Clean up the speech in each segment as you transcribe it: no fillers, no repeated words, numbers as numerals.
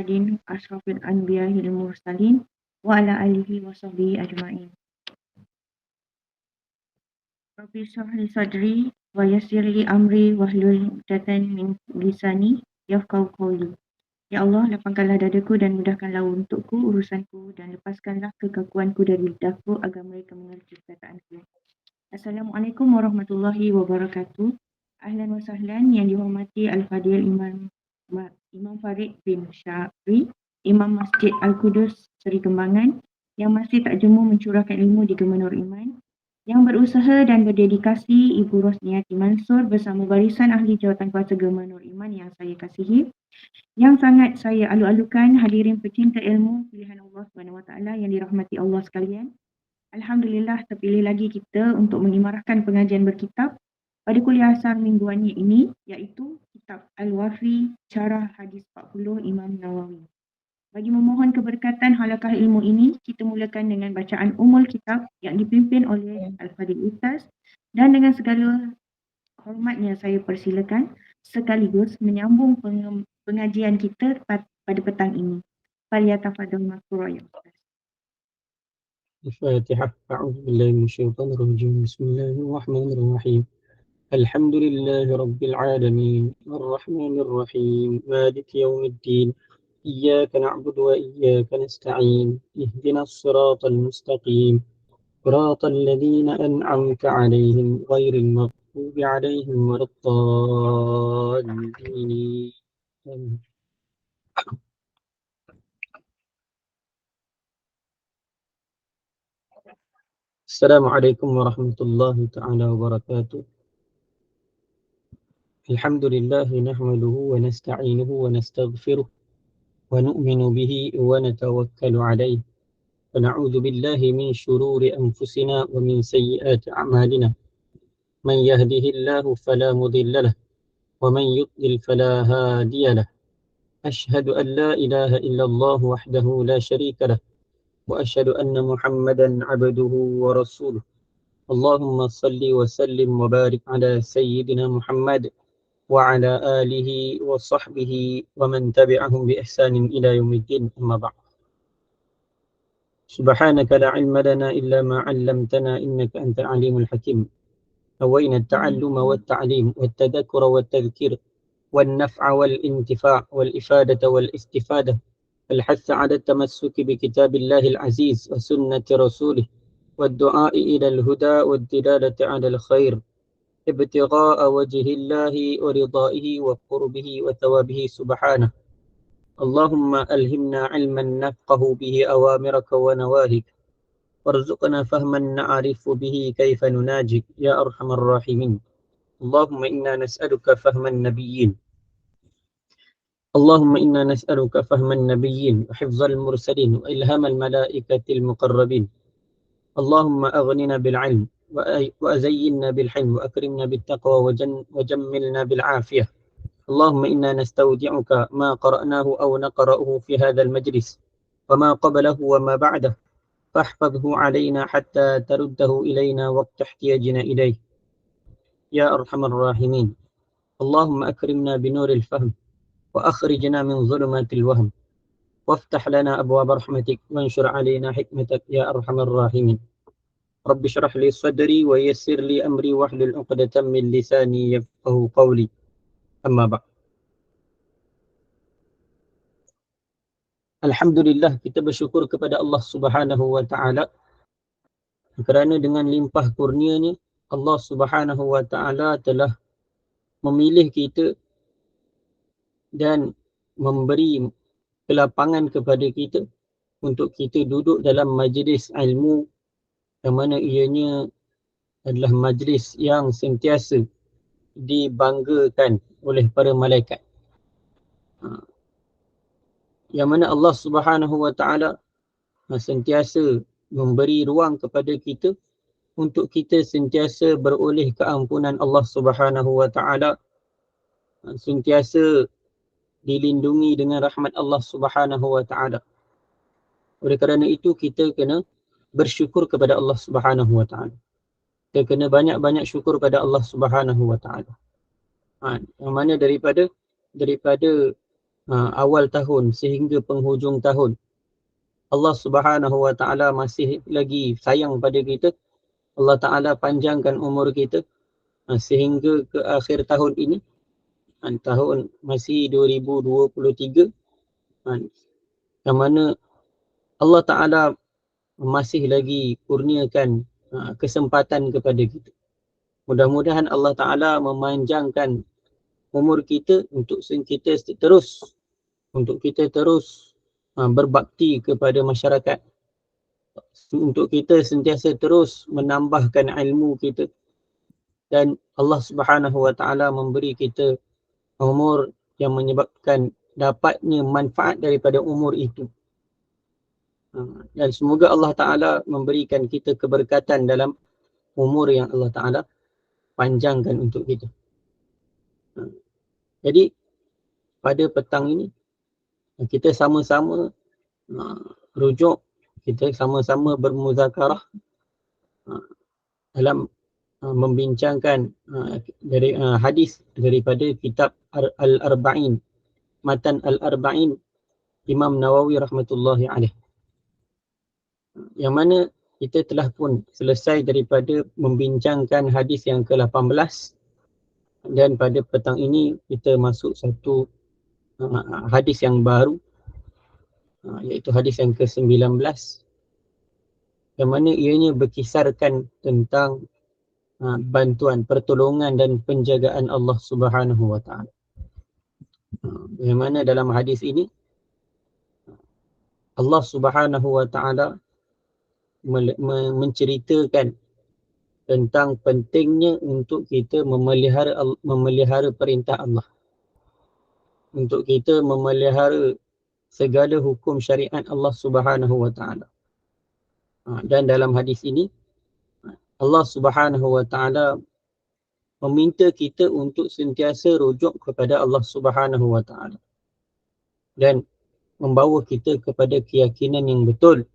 Muhammadin ashrafil anbiya'il mursalin wa ala alihi wa sahbihi ajma'in. Rabbi shrah li sadri wa yassir li amri wahlul 'uqdatam min lisani yafqahu qawli. Ya Allah, lapangkanlah dadaku dan mudahkanlah untukku urusanku dan lepaskanlah kekakuanku dari lidahku agar mereka mengerti perkataanku. Assalamualaikum warahmatullahi wabarakatuh. Ahlan wa sahlan yang dihormati Al-Fadhil Imam Farid bin Syafri, Imam Masjid Al-Qudus Seri Kembangan yang masih tak jemu mencurahkan ilmu di Gemah Nur Iman, yang berusaha dan berdedikasi Ibu Rosniati Mansur bersama barisan ahli jawatan kuasa Gemah Nur Iman yang saya kasihi, yang sangat saya alu-alukan, hadirin pecinta ilmu pilihan Allah SWT yang dirahmati Allah sekalian. Alhamdulillah terpilih lagi kita untuk mengimarahkan pengajian berkitab pada kuliah asar mingguannya ini, iaitu kitab Al-Wafi Syarah Hadis 40 Imam Nawawi. Bagi memohon keberkatan halaqah ilmu ini, kita mulakan dengan bacaan umul kitab yang dipimpin oleh Al-Fadhil Ustaz, dan dengan segala hormatnya saya persilakan sekaligus menyambung pengajian kita pada petang ini. Falyatafadhal mashkura ya Ustaz. الفاتحة. أعوذ بالله من الشيطان الرجيم. بسم الله الرحمن الرحيم. الحمد لله رب العالمين الرحمن الرحيم مالك يوم الدين إياك نعبد وإياك نستعين اهدنا الصراط المستقيم صراط الذين أنعمت عليهم غير المغضوب عليهم ولا الضالين. Assalamualaikum warahmatullahi ta'ala wabarakatuh. Alhamdulillah nahmaduhu wa nasta'inuhu wa nastaghfiruh wa nu'minu bihi wa natawakkalu alayh wa na'udzu billahi min shururi anfusina wa min sayyiati a'malina. Man yahdihillahu fala mudilla lahu wa man yudlil fala hadiya lahu. Ashhadu an la ilaha illallah wahdahu la sharika lahu wa ashhadu anna Muhammadan 'abduhu wa rasuluh. Allahumma salli wa sallim wa barik ala sayyidina Muhammad wa ala alihi wa sahbihi wa man tabi'ahum bi ihsanin ila yaumiddin, amma ba'd. Subhanaka la ilma lana illa ma 'allamtana innaka antal alimul hakim. Nawayna at-ta'alluma wat ta'lim wat tadhakkura wat tadhkir wan naf'a wal intifa' wal ifadata wal istifadah wal hath 'ala at-tamassuk bi kitabillahi al-aziz wa sunnati rasulih wad du'a ila al-huda wad dilalati 'ala al-khair ابتغاء وجه الله ورضائه وقربه وثوابه سبحانه. اللهم ألهمنا علما نفقه به أوامرك ونواهيك وارزقنا فهما نعرف به كيف نناجيك يا أرحم الراحمين. اللهم إنا نسألك فهم النبيين اللهم إنا نسألك فهم النبيين وحفظ المرسلين وإلهام الملائكة المقربين. اللهم أغننا بالعلم وأزيننا بالحلم وأكرمنا بالتقوى وجملنا بالعافية. اللهم إنا نستودعك ما قرأناه أو نقرأه في هذا المجلس وما قبله وما بعده، فاحفظه علينا حتى ترده إلينا وقت احتياجنا إليه يا أرحم الراحمين. اللهم أكرمنا بنور الفهم وأخرجنا من ظلمات الوهم وافتح لنا أبواب رحمتك وانشر علينا حكمتك يا أرحم الراحمين. رب اشرح لي صدري ويسر لي أمري واحلل عقدة من لساني يفقهوا قولي، أما بعد. Alhamdulillah, kita bersyukur kepada Allah Subhanahu wa taala kerana dengan limpah kurnia-Nya Allah Subhanahu wa taala telah memilih kita dan memberi kelapangan kepada kita untuk kita duduk dalam majlis ilmu yang mana ianya adalah majlis yang sentiasa dibanggakan oleh para malaikat. Yang mana Allah Subhanahu wa taala sentiasa memberi ruang kepada kita untuk kita sentiasa beroleh keampunan Allah Subhanahu wa taala, sentiasa dilindungi dengan rahmat Allah Subhanahu wa taala. Oleh kerana itu kita kena bersyukur kepada Allah Subhanahu wa taala. Kita kena banyak-banyak syukur pada Allah Subhanahu wa taala. Yang mana daripada awal tahun sehingga penghujung tahun, Allah Subhanahu wa taala masih lagi sayang pada kita. Allah Taala panjangkan umur kita sehingga ke akhir tahun ini, tahun masih 2023, yang mana Allah Taala masih lagi kurniakan kesempatan kepada kita. Mudah-mudahan Allah Taala memanjangkan umur kita untuk kita terus berbakti kepada masyarakat, untuk kita sentiasa terus menambahkan ilmu kita, dan Allah Subhanahu wa taala memberi kita umur yang menyebabkan dapatnya manfaat daripada umur itu. Dan semoga Allah Taala memberikan kita keberkatan dalam umur yang Allah Taala panjangkan untuk kita. Jadi pada petang ini kita sama-sama rujuk, kita sama-sama bermuzakarah dalam membincangkan dari hadis daripada kitab Al-Arba'in, Matan Al-Arba'in Imam Nawawi rahmatullahi alaih, yang mana kita telah pun selesai daripada membincangkan hadis yang ke-18, dan pada petang ini kita masuk satu hadis yang baru, iaitu hadis yang ke-19, yang mana ianya berkisarkan tentang bantuan, pertolongan dan penjagaan Allah Subhanahu wa taala. Yang mana dalam hadis ini Allah Subhanahu wa taala menceritakan tentang pentingnya untuk kita memelihara perintah Allah, untuk kita memelihara segala hukum syariat Allah Subhanahu wa taala. Dan dalam hadis ini Allah Subhanahu wa taala meminta kita untuk sentiasa rujuk kepada Allah Subhanahu wa taala dan membawa kita kepada keyakinan yang betul.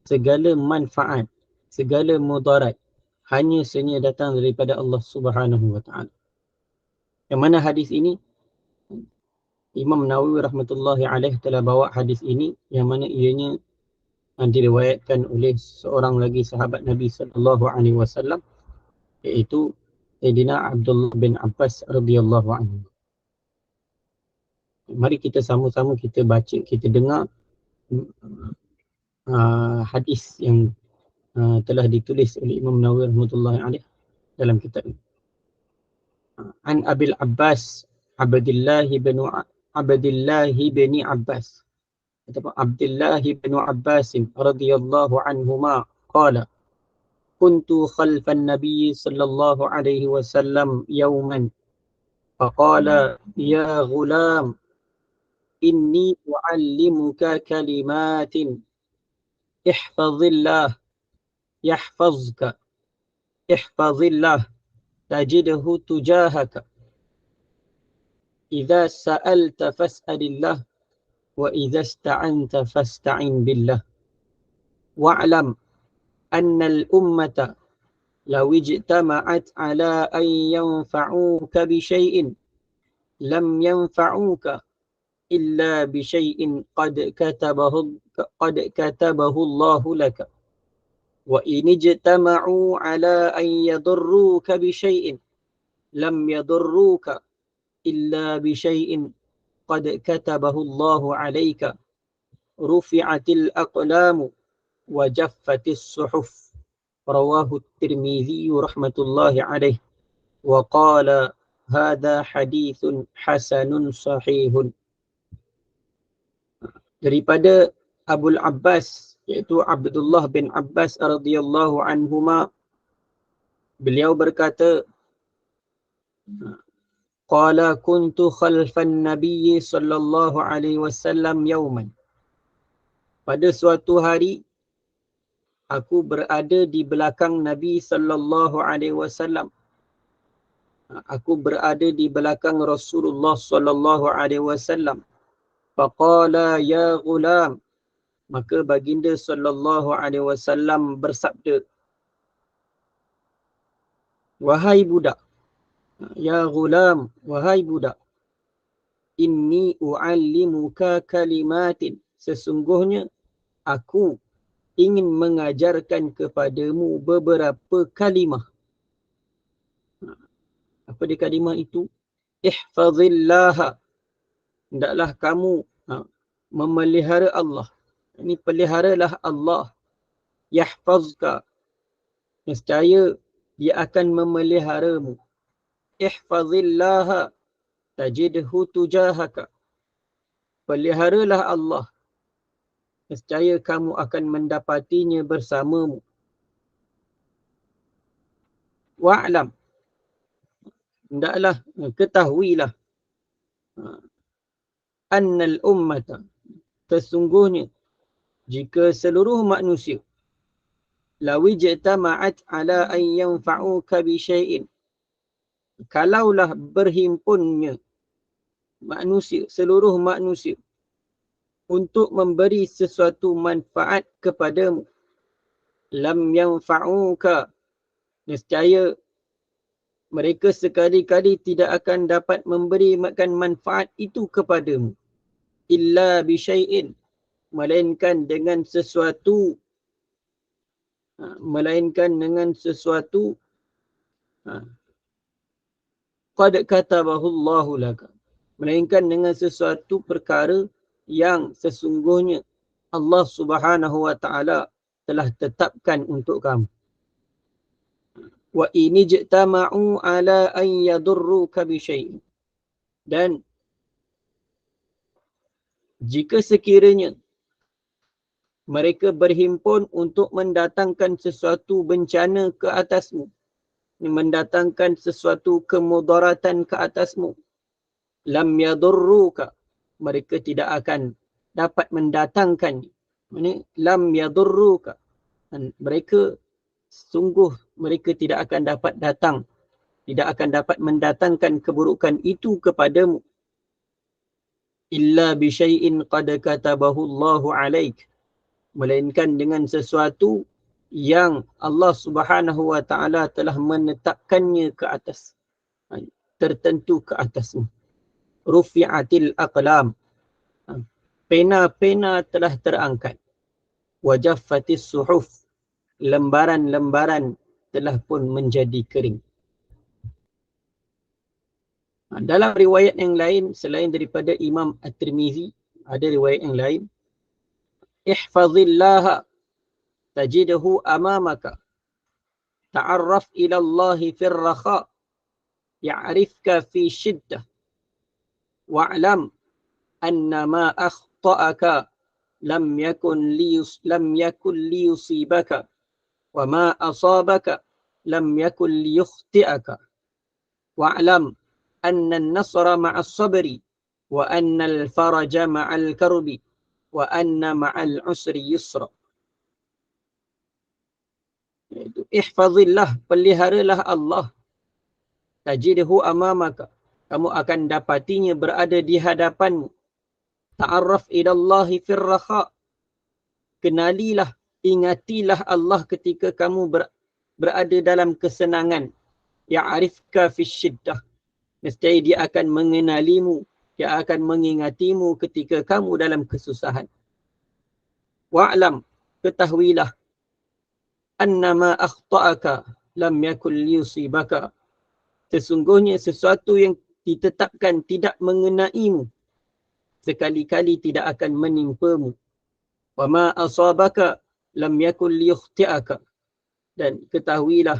Segala manfaat, segala mudarat hanya sahaja datang daripada Allah Subhanahu wa taala. Yang mana hadis ini Imam Nawawi rahmatullahi alaih telah bawa hadis ini, yang mana ianya diriwayatkan oleh seorang lagi sahabat Nabi sallallahu alaihi wasallam, iaitu Sayyidina Abdullah bin Abbas radhiyallahu anhu. Mari kita sama-sama kita baca, kita dengar hadis yang telah ditulis oleh Imam Nawawi rahmatullahi alaih dalam kitab ini. An Abil Abbas Abdullah bin Abbas, ataupun Abdullah bin Abbas radhiyallahu anhuma qala kuntu khalfan nabiy sallallahu alaihi wasallam yawman faqala ya ghulam inni uallimuka kalimatin ihfazillah yahfazka ihfazillah tajidhu tujahaka idza sa'alta fas'alillah wa idza ista'anta fasta'in billah wa'lam anna al-ummata law ijtama'at ala an yanfa'uka bi syai'in lam yanfa'uka illa bi syai'in qad katabahu Allahu laka wa in ijtama'u ala an yadurruka bi syai'in lam yadurruka illa bi syai'in qad katabahu Allahu alayka rufi'atil aqlamu wa jaffatis suhuf. Rawahu Tirmizi rahmatullahi alaih wa qala hadha hadithun hasanun sahihun. Daripada Abul Abbas, iaitu Abdullah bin Abbas radhiyallahu anhuma, beliau berkata, qala kuntu khalfan nabiyyi sallallahu alaihi wasallam yawman. Pada suatu hari aku berada di belakang Nabi sallallahu alaihi wasallam. Aku berada di belakang Rasulullah sallallahu alaihi wasallam. Faqala ya ghulam, maka baginda sallallahu alaihi wasallam bersabda, wahai budak. Ya ghulam, wahai budak. Inni u'allimuka kalimatin. Sesungguhnya aku ingin mengajarkan kepadamu beberapa kalimah. Apa dia kalimah itu? Ihfazillaha. Hendaklah kamu memelihara Allah. Ini peliharalah Allah. Yahfazka. Nescaya dia akan memeliharamu. Ihfazillaha tajidhu tujahaka. Peliharalah Allah. Nescaya kamu akan mendapatinya bersamamu. Wa'lam. Hendaklah ketahuilah. Annal ummata. Sesungguhnya jika seluruh manusia lawijtama'at ala an yanfa'uka bi syai'in. Kalaulah berhimpunnya manusia, seluruh manusia untuk memberi sesuatu manfaat kepadamu, lam yanfa'uka, nescaya mereka sekali-kali tidak akan dapat memberikan manfaat itu kepadamu, illa bi syai'in, melainkan dengan sesuatu, qad katabahu Allahu laka, melainkan dengan sesuatu perkara yang sesungguhnya Allah Subhanahu wa taala telah tetapkan untuk kamu. Wa in ijtama'u ala an yadurruka bi syai'in, dan jika sekiranya mereka berhimpun untuk mendatangkan sesuatu bencana ke atasmu, mendatangkan sesuatu kemudaratan ke atasmu, lam yadurruka, mereka tidak akan dapat mendatangkan. Lam yadurruka, mereka sungguh mereka tidak akan dapat datang, tidak akan dapat mendatangkan keburukan itu kepadamu, illa bi syai'in qad katabahu Allahu alaik, melainkan dengan sesuatu yang Allah Subhanahu wa taala telah menetapkannya ke atas, tertentu ke atasmu. Rufi'atil aqlam, pena-pena telah terangkat. Wajaffatis suhuf, lembaran-lembaran telah pun menjadi kering. Dalam riwayat yang lain selain daripada Imam At-Tirmizi, ada riwayat yang lain, ihfazillaha tajidhu amamaka, ta'arraf ila Allah fir rakha, ya'rifka fi shiddah, wa'lam anna ma akhta'aka lam yakun liyusibaka, wa ma asabaka lam yakun liyukhti'aka, wa'lam anna an-nasra ma'as sabri wa anna al-faraja ma'al karbi wa anna ma'al usri yusra. Ihfazillah, peliharalah Allah, tajidhu amamaka, kamu akan dapatinya berada di hadapanmu. Ta'arraf ilallahi fir rakha, kenalilah, ingatilah Allah ketika kamu berada dalam kesenangan. Ya'rifka fi syiddah, nescaya dia akan mengenalimu, dia akan mengingatimu ketika kamu dalam kesusahan. Wa'lam, ketahuilah, annama akhta'aka lam yakul liyusibaka, sesungguhnya sesuatu yang ditetapkan tidak mengenaimu, sekali-kali tidak akan menimpamu. Wa ma asabaka lam yakul liyukhti'aka, dan ketahuilah,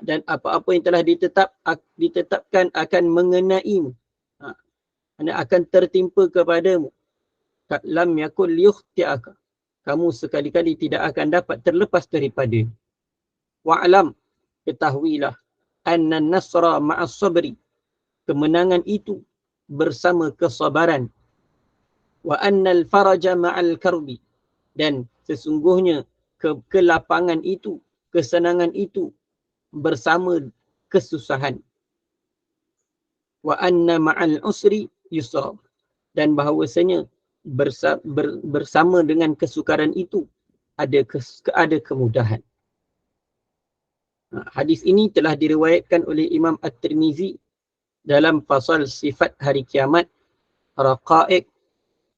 dan apa-apa yang telah ditetapkan akan mengenaimu, akan tertimpa kepadamu, lam yakul liyukhti'aka, kamu sekali-kali tidak akan dapat terlepas daripada. Wa'lam, ketahuilah, anna nasra ma'as sabri, kemenangan itu bersama kesabaran. Wa annal faraja ma'al karbi, dan sesungguhnya kelapangan itu, kesenangan itu bersama kesusahan. Wa anna ma'al usri yusra, dan bahawasanya bersama dengan kesukaran itu ada kemudahan. Hadis ini telah diriwayatkan oleh Imam At-Tirmizi dalam pasal sifat hari kiamat, raqaiq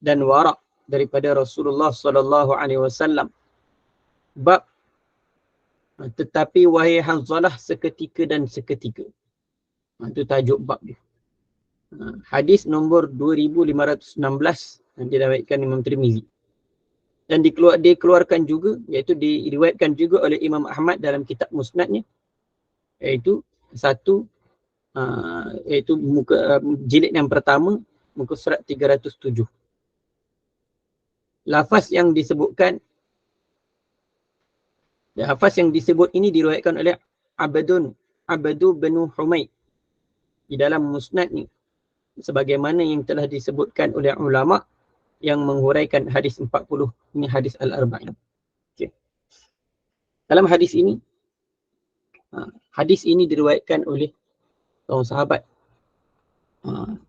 dan wara' daripada Rasulullah sallallahu alaihi wasallam. Bab tetapi wahai Hanzalah seketika dan seketika. Itu tajuk bab dia. Hadis nombor 2516 yang diriwayatkan Imam Tirmizi. Dan dikeluarkan juga, iaitu diriwayatkan juga oleh Imam Ahmad dalam kitab Musnadnya, iaitu iaitu jilid yang pertama, muka surat 307. Lafaz yang disebut ini diriwayatkan oleh Abdu bin Humaid di dalam Musnad ni, sebagaimana yang telah disebutkan oleh ulama yang menghuraikan hadis 40, ini hadis Al-Arba'in. Okay. Dalam hadis ini diriwayatkan oleh seorang sahabat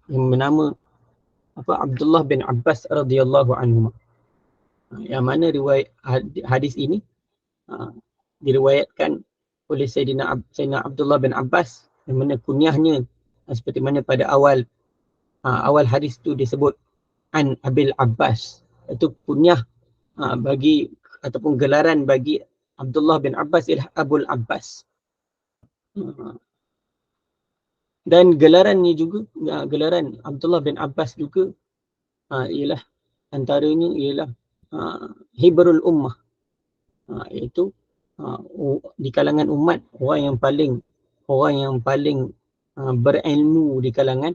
yang bernama Abdullah bin Abbas radhiyallahu anhu. Yang mana riwayat hadis ini diriwayatkan oleh Sayyidina Abdullah bin Abbas, yang mana kunyahnya seperti mana pada awal hadis itu disebut an Abil Abbas, itu kunyah bagi ataupun gelaran bagi Abdullah bin Abbas ialah Abul Abbas. Dan gelaran Abdullah bin Abbas juga ialah antaranya ialah Hibrul Ummah, iaitu di kalangan umat orang yang paling berilmu di kalangan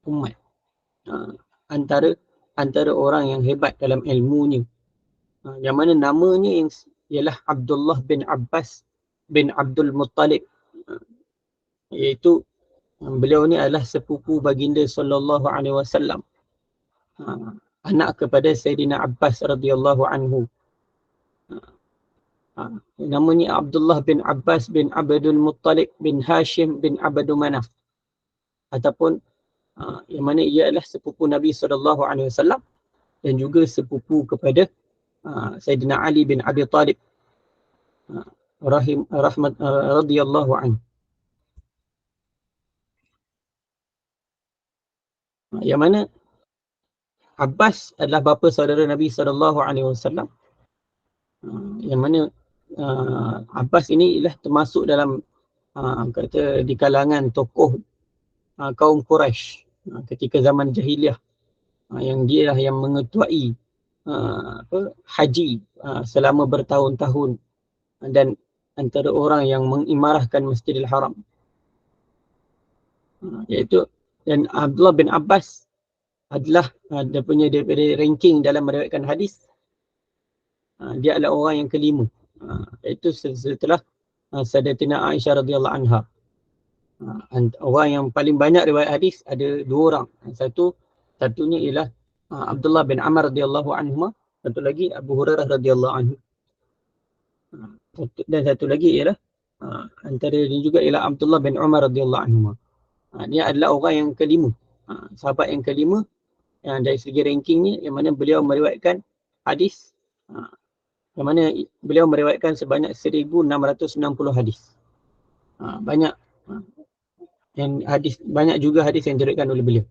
umat. Antara orang yang hebat dalam ilmunya, yang mana namanya ialah Abdullah bin Abbas bin Abdul Muttalib, iaitu beliau ni adalah sepupu baginda sallallahu alaihi wasallam, anak kepada Sayyidina Abbas radhiyallahu anhu. Namanya Abdullah bin Abbas bin Abdul Muttalib bin Hashim bin Abdu Manaf, ataupun yang mana ia adalah sepupu Nabi SAW dan juga sepupu kepada Sayyidina Ali bin Abi Talib radhiyallahu anhu. Yang mana Abbas adalah bapa saudara Nabi SAW, yang mana Abbas ini ialah termasuk dalam kata di kalangan tokoh kaum Quraisy ketika zaman jahiliah, yang dia lah yang mengetuai haji selama bertahun-tahun, dan antara orang yang mengimarahkan Masjidil Haram, iaitu, dan Abdullah bin Abbas adalah daripada ranking dalam meriwayatkan hadis, dia adalah orang yang kelima, iaitu setelah Sayyidatina Aisyah radhiyallahu anha. Orang yang paling banyak riwayat hadis ada dua orang. Satunya ialah Abdullah bin Amr radhiyallahu anhu, satu lagi Abu Hurairah radhiyallahu anhu. Dan satu lagi ialah antara ini juga ialah Abdullah bin Umar radhiyallahu anhu. Dia adalah orang yang kelima, sahabat yang kelima yang dari segi rankingnya, yang mana beliau meriwayatkan hadis, yang mana beliau meriwayatkan sebanyak 1660 hadis. Banyak banyak juga hadis yang diriwayatkan oleh beliau.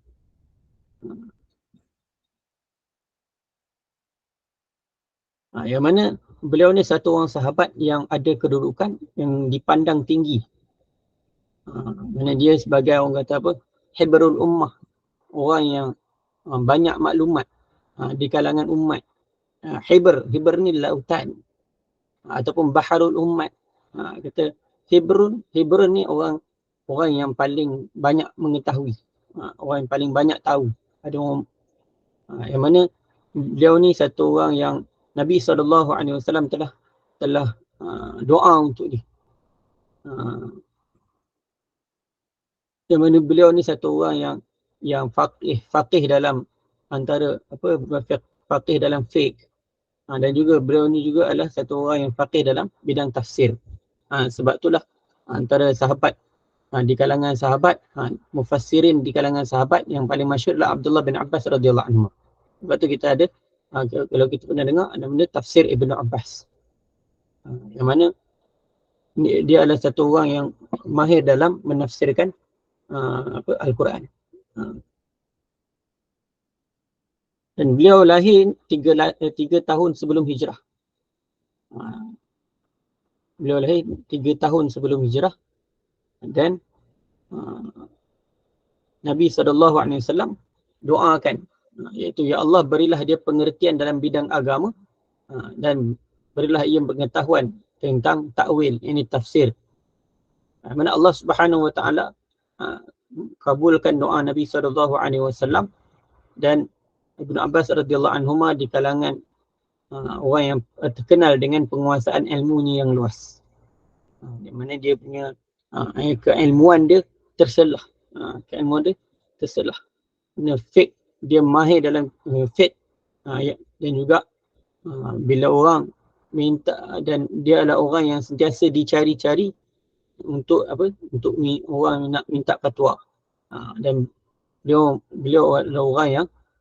Yang mana beliau ni satu orang sahabat yang ada kedudukan yang dipandang tinggi. Mana dia sebagai orang kata apa, Hibrul Ummah, orang yang banyak maklumat di kalangan umat. Hibr ni lautan, ataupun Baharul Ummat. Kata Hibrun ni orang yang paling banyak mengetahui, orang yang paling banyak tahu. Ada orang yang mana beliau ni satu orang yang Nabi SAW telah doa untuk dia. Yang mana beliau ni satu orang yang faqih dalam antara faqih dalam fiqh, dan juga beliau ni juga adalah satu orang yang faqih dalam bidang tafsir. Sebab itulah antara sahabat di kalangan sahabat, mufassirin di kalangan sahabat yang paling masyhur adalah Abdullah bin Abbas radhiyallahu anhu. Sebab tu kita ada, kalau kita pernah dengar, ada benda tafsir Ibnu Abbas, yang mana dia adalah satu orang yang mahir dalam menafsirkan Al-Quran. Dan beliau lahir 3 tahun sebelum hijrah. Beliau lahir 3 tahun sebelum hijrah. Dan Nabi SAW doakan, iaitu ya Allah berilah dia pengertian dalam bidang agama dan berilah ia pengetahuan tentang takwil, ini tafsir. Mana Allah Subhanahu Wa Taala kabulkan doa Nabi SAW dan Ibnu Abbas radhiyallahu anhuma di kalangan orang yang terkenal dengan penguasaan ilmunya yang luas. Di mana dia punya keilmuan dia terselah. Keilmuan dia terselah. Fiqh, dia mahir dalam fiqh dan juga bila orang minta, dan dia adalah orang yang sentiasa dicari-cari untuk untuk orang nak minta fatwa. Dan beliau adalah orang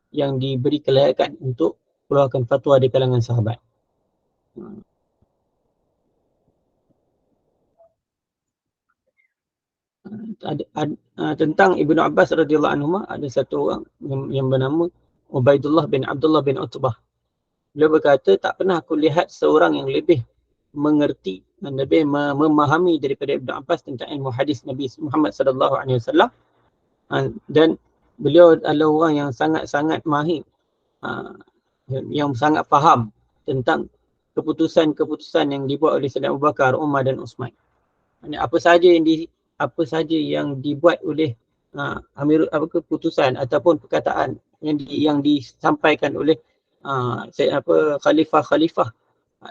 yang diberi kelayakan untuk keluarkan fatwa di kalangan sahabat. Tentang Ibnu Abbas radhiyallahu anhu ada satu orang yang bernama Ubaidullah bin Abdullah bin Utbah. Beliau berkata, tak pernah aku lihat seorang yang lebih mengerti dan lebih memahami daripada Ibnu Abbas tentang ilmu hadis Nabi Muhammad sallallahu alaihi wasallam. Dan beliau adalah orang yang sangat-sangat mahir, yang sangat faham tentang keputusan-keputusan yang dibuat oleh Sayyidina Abu Bakar, Umar dan Uthman. Apa saja yang dibuat oleh keputusan ataupun perkataan yang disampaikan oleh khalifah-khalifah,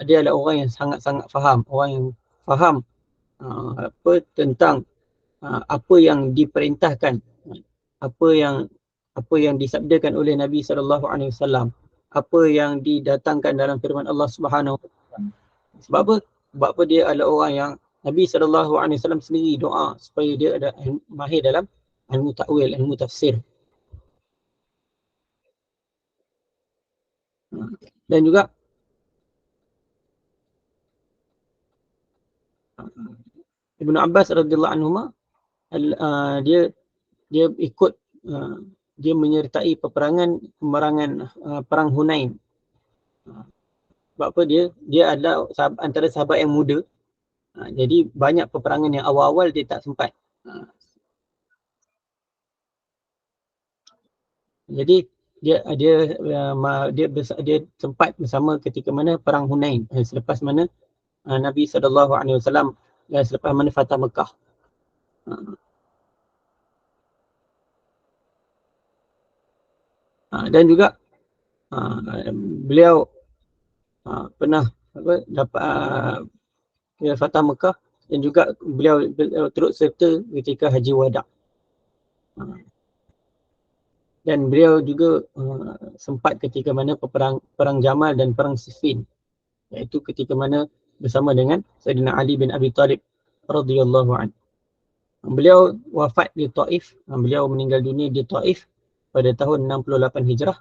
dia adalah orang yang sangat-sangat faham, orang yang faham tentang apa yang diperintahkan, apa yang disabdakan oleh Nabi SAW, apa yang didatangkan dalam firman Allah Subhanahu Wa Taala. Sebab apa dia adalah orang yang Nabi SAW sendiri doa supaya dia ada mahir dalam ilmu takwil, ilmu tafsir. Dan juga Ibnu Abbas radhiyallahu anhuma dia ikut, dia menyertai peperangan perang Hunain. Sebab apa dia adalah antara sahabat yang muda. Jadi banyak peperangan yang awal-awal dia tak sempat. Jadi dia sempat bersama ketika mana perang Hunain, selepas mana Nabi SAW, selepas mana Fatah Mekah. Dan juga beliau pernah dapat Fatah Mekah, dan juga beliau turut serta ketika Haji Wada. Dan beliau juga sempat ketika mana perang Jamal dan perang Siffin, iaitu ketika mana bersama dengan Sayyidina Ali bin Abi Talib radhiyallahu anhu. Beliau wafat di Taif, beliau meninggal dunia di Taif pada tahun 68 Hijrah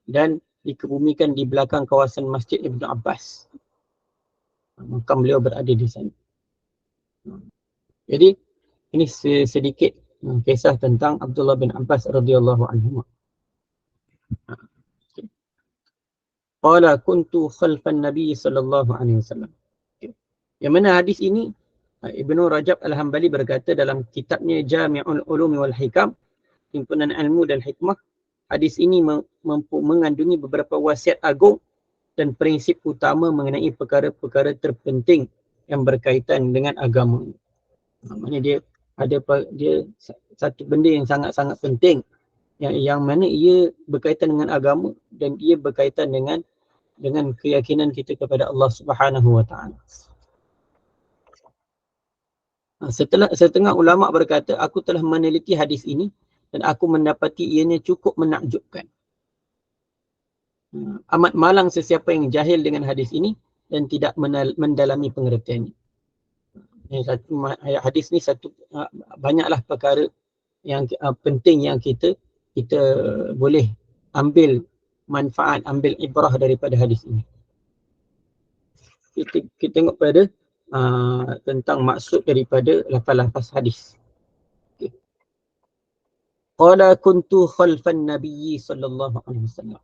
dan dikebumikan di belakang kawasan Masjid Ibnu Abbas. Makam beliau berada di sana. Jadi ini sedikit kisah tentang Abdullah bin Abbas radhiyallahu anhu. Qala kuntu khalfan Nabi sallallahu alaihi wasallam. Yang mana hadis ini Ibnu Rajab Al-Hambali berkata dalam kitabnya Jami'ul Ulumi wal Hikam, himpunan ilmu dan hikmah, hadis ini mengandungi beberapa wasiat agung dan prinsip utama mengenai perkara-perkara terpenting yang berkaitan dengan agama. Maksudnya dia satu benda yang sangat-sangat penting yang mana ia berkaitan dengan agama dan ia berkaitan dengan keyakinan kita kepada Allah Subhanahu Wa Taala. Setengah ulama berkata, aku telah meneliti hadis ini dan aku mendapati ianya cukup menakjubkan. Amat malang sesiapa yang jahil dengan hadis ini dan tidak mendalami pengertiannya. Hadis ni banyaklah perkara yang penting yang kita boleh ambil manfaat, ambil ibrah daripada hadis ini. Kita tengok pada tentang maksud daripada lafaz-lafaz hadis. Okay. Qala kuntu khalfan nabiyyi sallallahu alaihi wasallam.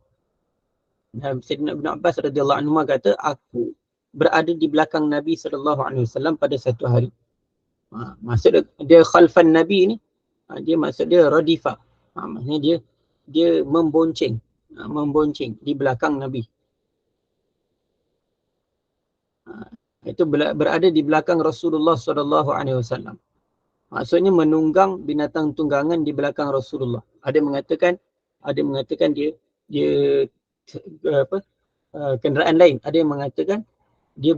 Sayyidina Ibn Abbas radhiyallahu anhu kata, aku berada di belakang Nabi sallallahu alaihi wasallam pada satu hari. Maksud dia khalfan Nabi ni, dia maksud dia radifa. Maksudnya dia membonceng, membonceng di belakang Nabi. Itu berada di belakang Rasulullah sallallahu alaihi wasallam. Maksudnya menunggang binatang tunggangan di belakang Rasulullah. Ada mengatakan dia kenderaan lain. Ada yang mengatakan dia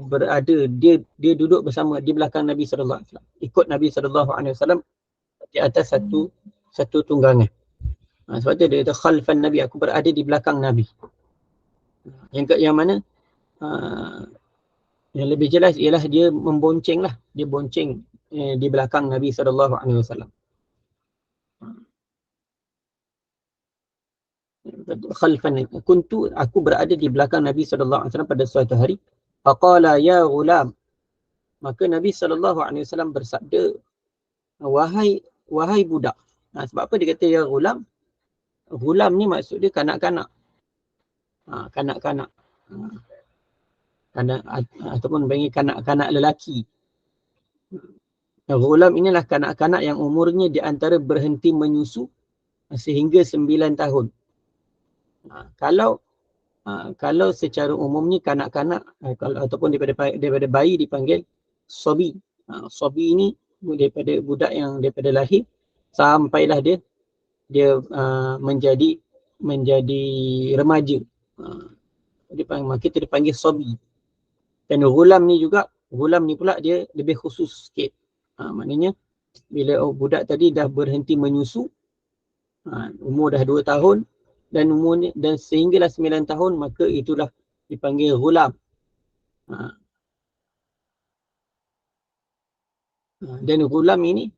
duduk bersama di belakang Nabi sallallahu alaihi wasallam. Ikut Nabi sallallahu alaihi wasallam di atas satu tunggangan. Sebab tu dia kata khalfan Nabi, aku berada di belakang Nabi. Yang mana yang lebih jelas ialah dia membonceng lah. Dia bonceng di belakang Nabi sallallahu alaihi wasallam. Khalfan aku berada di belakang Nabi sallallahu alaihi wasallam pada suatu hari. Faqala ya ghulam. Maka Nabi sallallahu alaihi wasallam bersabda, wahai budak. Sebab apa dia kata ya ghulam? Ghulam ni maksud dia kanak-kanak. Kanak-kanak. Ataupun panggil kanak-kanak lelaki. Ghulam inilah kanak-kanak yang umurnya di antara berhenti menyusu sehingga 9 tahun. Kalau secara umumnya kanak-kanak ataupun daripada bayi dipanggil sobi. Sobi ini daripada budak yang daripada lahir sampailah dia menjadi remaja. Kita dipanggil sobi. Dan ghulam ni pula dia lebih khusus sikit. Maknanya bila budak tadi dah berhenti menyusu, umur dah 2 tahun dan sehinggalah 9 tahun, maka itulah dipanggil ghulam. Dan ghulam ini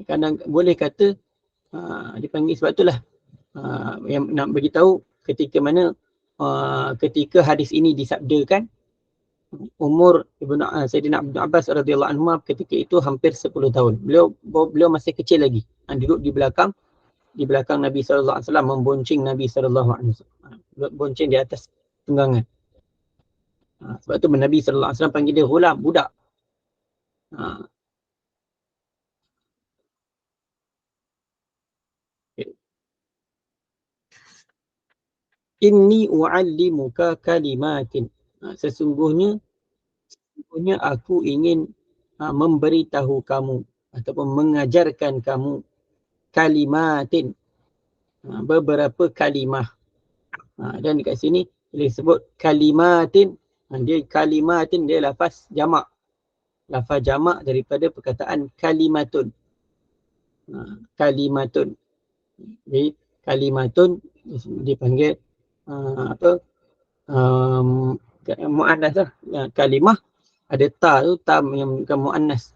kadang boleh kata dipanggil, sebab itulah yang nak bagi tahu ketika hadis ini disabdakan, umur Sayyidina Ibn Abbas radhiyallahu anhu ketika itu hampir 10 tahun. Beliau masih kecil lagi. Duduk di belakang Nabi sallallahu alaihi wasallam, membonceng Nabi sallallahu alaihi wasallam. Bonceng di atas tunggangan. Sebab tu Nabi sallallahu alaihi wasallam panggil dia ghulam, budak. Inni u'allimuka kalimatin. Sesungguhnya aku ingin memberitahu kamu ataupun mengajarkan kamu kalimatin, beberapa kalimah. Dan dekat sini boleh sebut kalimatin. Dia lafaz jamak. Lafaz jamak daripada perkataan kalimatun. Kalimatun. Jadi kalimatun dipanggil muannas lah. Kalimah ada ta yang bukan muannas.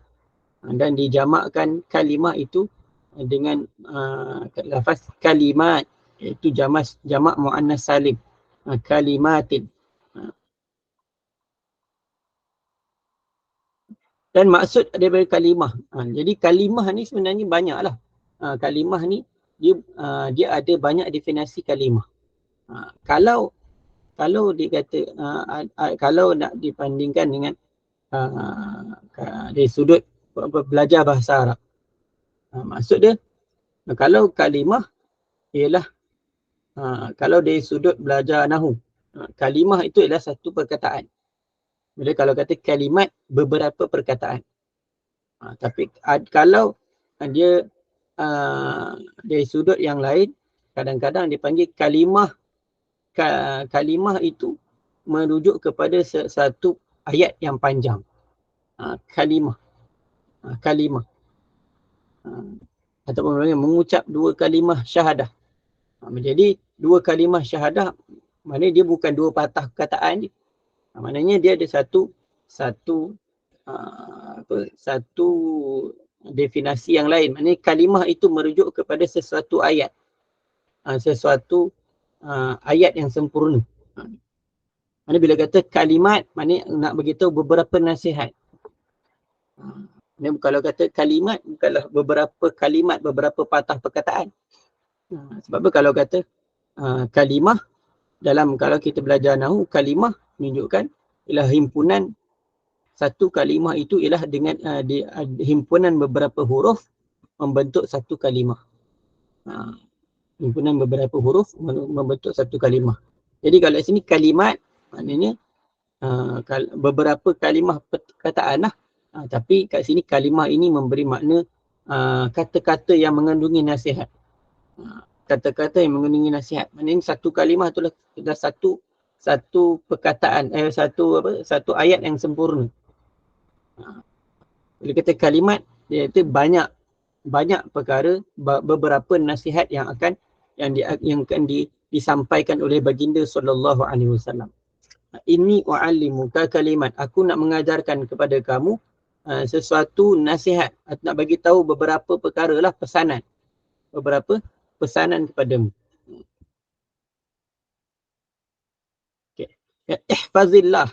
Dan dijamakkan kalimah itu dengan lafaz kalimat, iaitu jamak muannas salim. Kalimatin. Dan maksud daripada kalimah. Jadi kalimah ni sebenarnya banyaklah. Kalimah ni dia ada banyak definisi kalimah. Kalau dikata kalau nak dibandingkan dengan dari sudut belajar bahasa Arab, maksud dia kalau kalimah ialah kalau dari sudut belajar nahu, kalimah itu ialah satu perkataan. Bila kalau kata kalimat, beberapa perkataan. Tapi kalau dia dari sudut yang lain, kadang-kadang dipanggil kalimah. Kalimah itu merujuk kepada satu ayat yang panjang. Kalimah. Ataupun mengucap 2 kalimah syahadah. Jadi 2 kalimah syahadah, maknanya dia bukan 2 patah perkataan je. Maknanya dia ada satu definisi yang lain. Maknanya kalimah itu merujuk kepada sesuatu ayat. Ayat yang sempurna. Maknanya bila kata kalimat, maknanya nak beritahu beberapa nasihat. Ini kalau kata kalimat, bukanlah beberapa kalimat, beberapa patah perkataan. Sebab apa kalau kata kalimah, dalam kalau kita belajar nahu, kalimah menunjukkan ialah himpunan, satu kalimah itu ialah dengan himpunan beberapa huruf membentuk satu kalimah. Himpunan beberapa huruf membentuk satu kalimah. Jadi kalau sini kalimat, maknanya beberapa kalimah perkataan lah. Tapi kat sini kalimah ini memberi makna kata-kata yang mengandungi nasihat. Kata-kata yang mengandungi nasihat. Maknanya satu kalimah itulah sudah satu perkataan, satu ayat yang sempurna. Bila kata kalimat, iaitu banyak perkara, beberapa nasihat yang akan disampaikan oleh baginda sallallahu alaihi wasallam. Inni u'allimuka kalimat, aku nak mengajarkan kepada kamu sesuatu nasihat, aku nak bagi tahu beberapa perkara lah, beberapa pesanan kepadamu. Okay. Ihfazillah.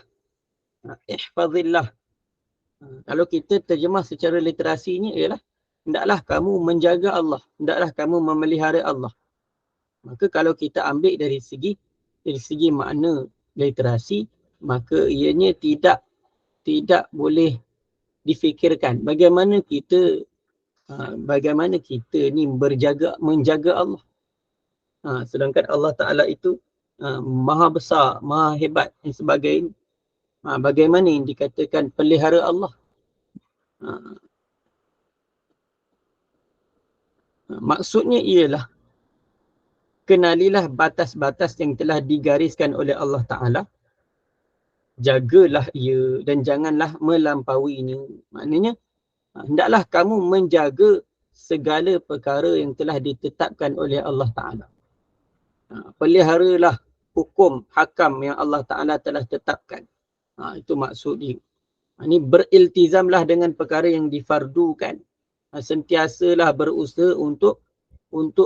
Kalau kita terjemah secara literasinya ialah hendaklah kamu menjaga Allah, hendaklah kamu memelihara Allah. Maka kalau kita ambil dari segi makna literasi, maka ianya tidak boleh difikirkan bagaimana kita ni menjaga Allah. Sedangkan Allah Ta'ala itu maha besar, maha hebat dan sebagainya. Bagaimana yang dikatakan pelihara Allah? Maksudnya ialah kenalilah batas-batas yang telah digariskan oleh Allah Ta'ala, jagalah ia dan janganlah melampauinya. Maknanya hendaklah kamu menjaga segala perkara yang telah ditetapkan oleh Allah Ta'ala. Peliharalah hukum hakam yang Allah Ta'ala telah tetapkan. Itu maksud dia. Ini beriltizamlah dengan perkara yang difardukan. Sentiasalah berusaha untuk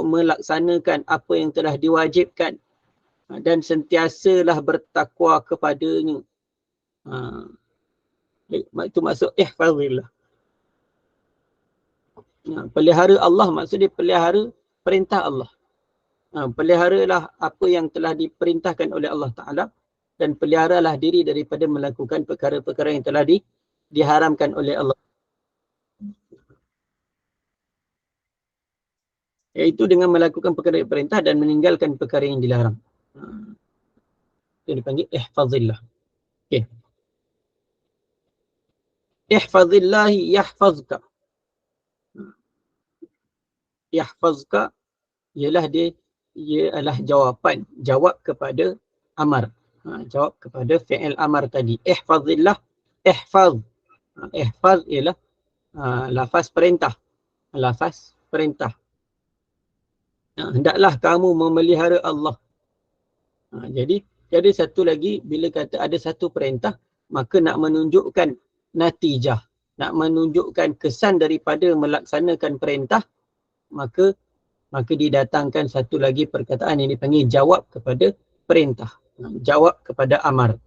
melaksanakan apa yang telah diwajibkan. Dan sentiasalah bertakwa kepadanya. Itu maksud ihfazillah. Pelihara Allah maksudnya pelihara perintah Allah. Peliharalah apa yang telah diperintahkan oleh Allah Ta'ala dan peliharalah diri daripada melakukan perkara-perkara yang telah diharamkan oleh Allah. Iaitu dengan melakukan perkara yang perintah dan meninggalkan perkara yang dilarang. Itu dipanggil ihfazillah. Okay. Ihfazillahi yahfazka. Yahfazka ialah ia adalah jawab kepada amar. Jawab kepada fi'il amar tadi. Ihfazillah, ihfaz. Ihfaz ialah lafaz perintah. Hendaklah kamu memelihara Allah. Jadi satu lagi, bila kata ada satu perintah, maka nak menunjukkan natijah, nak menunjukkan kesan daripada melaksanakan perintah, maka didatangkan satu lagi perkataan yang dipanggil jawab kepada perintah. Jawab kepada amar.